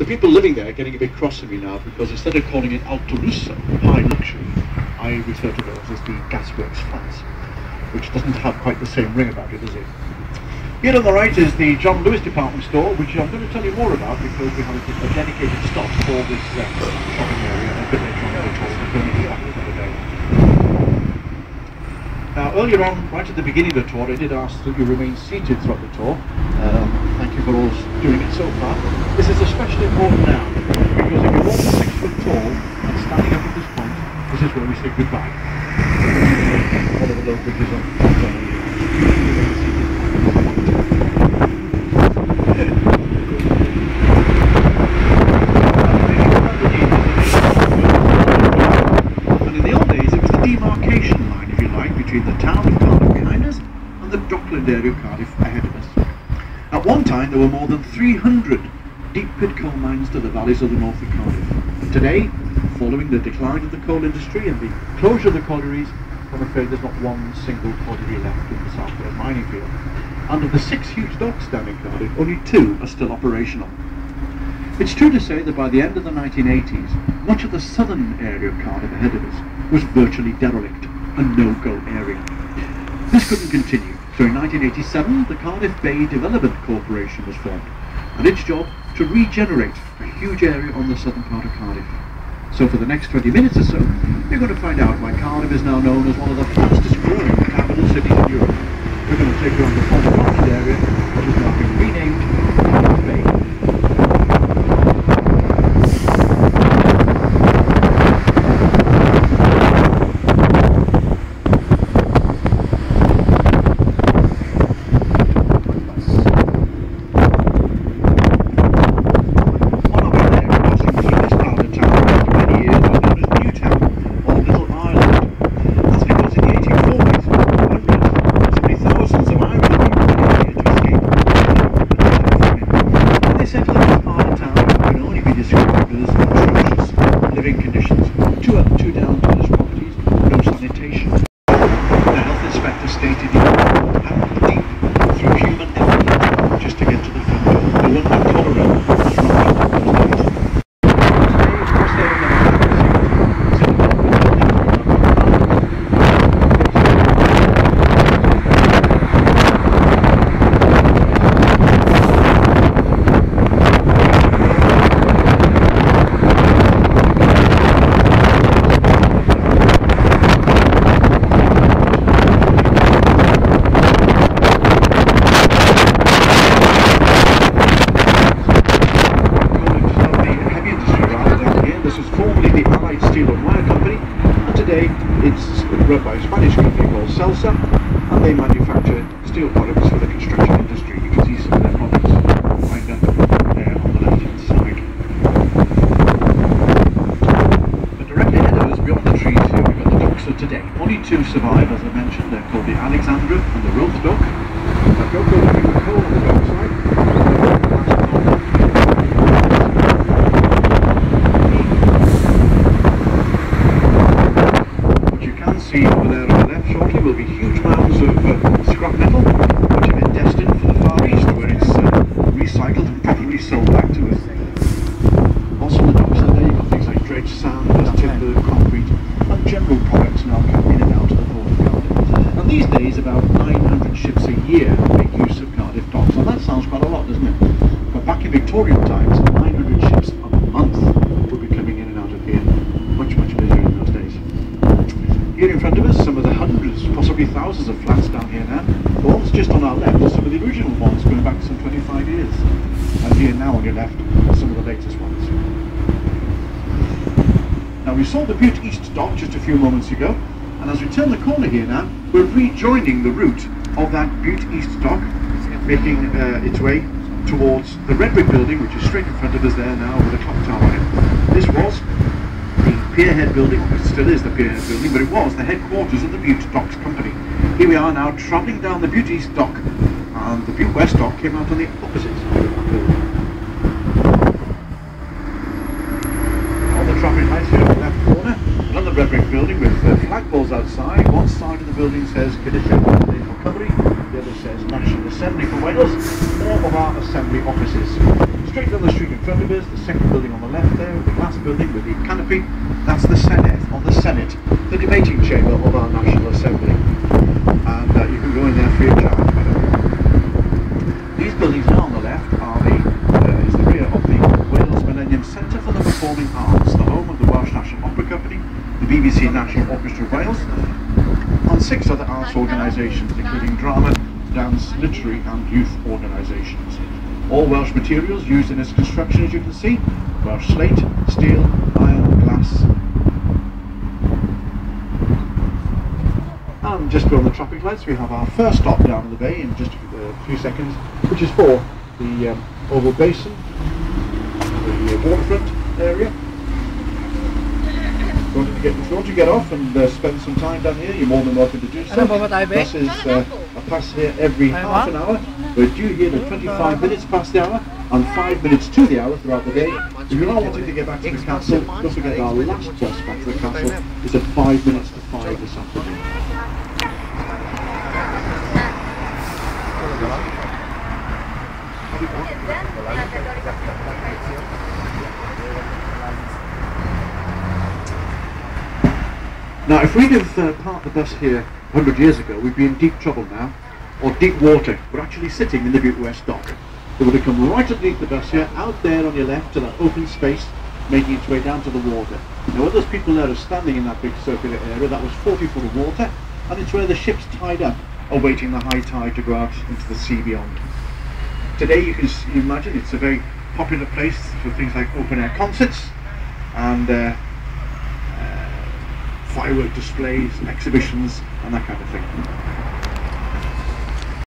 The people living there are getting a bit cross with me now because instead of calling it Alto Lusso, high luxury, I refer to those as the Gasworks flats, which doesn't have quite the same ring about it, does it? Here on the right is the John Lewis department store, which I'm going to tell you more about because we have a dedicated stop for this shopping area a bit later on in the tour. We're going to do that another day. Now, earlier on, right at the beginning of the tour, I did ask that you remain seated throughout the tour. Thank you for all doing it so far. This is especially important now, because if you're more than 6 foot tall and standing up at this point, this is where we say goodbye. All of the low bridges on and in the old days, it was the demarcation line, if you like, between the town of Cardiff and the Dockland area of Cardiff ahead of us. At one time, there were more than 300 deep pit coal mines to the valleys of the north of Cardiff. Today, following the decline of the coal industry and the closure of the collieries, I'm afraid there's not one single colliery left in the South Wales mining field. And of the 6 huge docks down in Cardiff, only 2 are still operational. It's true to say that by the end of the 1980s, much of the southern area of Cardiff ahead of us was virtually derelict, a no-go area. This couldn't continue, so in 1987 the Cardiff Bay Development Corporation was formed, and its job to regenerate a huge area on the southern part of Cardiff. So for the next 20 minutes or so, we're going to find out why Cardiff is now known as one of the fastest growing capital cities in Europe. We're going to take you on the former Dockland area, which has now been renamed Cardiff Bay. Run by a Spanish company called Celsa, and they manufacture steel products for the construction industry. You can see some of their products lined up there on the left hand side. But directly ahead of us, beyond the trees here, we've got the docks of today. Only 2 survive, as I mentioned. They're called the Alexandra and the Roth Dock. I've got the coal on the dock side. See over there on the left shortly will be huge mounds of scrap metal, which have been destined for the Far East, where it's recycled and probably sold back to us. Also on the docks there you've got things like dredged sand, timber, concrete, and general products now coming in and out of the port of Cardiff. And these days about 900 ships a year make use of Cardiff docks, and that sounds quite a lot, doesn't it? But back in Victorian times, 900 ships a month would be coming in and out of here. Much busier in those days. Here in front of us, some of the hundreds, possibly thousands of flats down here now. The ones just on our left are some of the original ones going back some 25 years. And here now on your left are some of the latest ones. Now we saw the Bute East dock just a few moments ago, and as we turn the corner here now, we're rejoining the route of that Bute East dock, making its way towards the Red Brick building, which is straight in front of us there now with a clock tower on it. This was the Pierhead building, it still is the Pierhead building, but it was the headquarters of the Bute Docks Company. Here we are now travelling down the Bute East dock, and the Bute West dock came out on the opposite side of that building. All the traffic lights here in the left corner, another Red Brick building with flagpoles outside. One side of the building says Cynulleidfa for Cymru, the other says National Assembly for Wales, all of our assembly offices. Straight down the street in front of us, the second building on the left there, the glass building with the canopy, that's the Senate, or the Senate, the debating chamber of our National Assembly. And you can go in there free of charge. These buildings now on the left are is the rear of the Wales Millennium Centre for the Performing Arts, the home of the Welsh National Opera Company, the BBC National Orchestra of Wales, and 6 other arts organisations, including drama, dance, literary and youth organisations. All Welsh materials used in this construction, as you can see: Welsh slate, steel, iron, glass. And just beyond the traffic lights we have our first stop down in the bay in just a few seconds, which is for the Oval Basin, the waterfront area. If you want to get off and spend some time down here, you're more than welcome to do so. Buses pass here every half an hour. We're due here at 25 minutes past the hour and 5 minutes to the hour throughout the day. If you're not wanting to get back to the castle, don't forget our last bus back to the castle is at 5 minutes to 5 this afternoon. Now, if we'd have parked the bus here 100 years ago, we'd be in deep trouble now, or deep water. We're actually sitting in the Bute West dock. It would have come right underneath the bus here, out there on your left to that open space, making its way down to the water. Now, where those people there are standing in that big circular area, that was 40 foot of water, and it's where the ship's tied up, awaiting the high tide to go out into the sea beyond. Today, you can imagine it's a very popular place for things like open air concerts and firework displays, exhibitions and that kind of thing.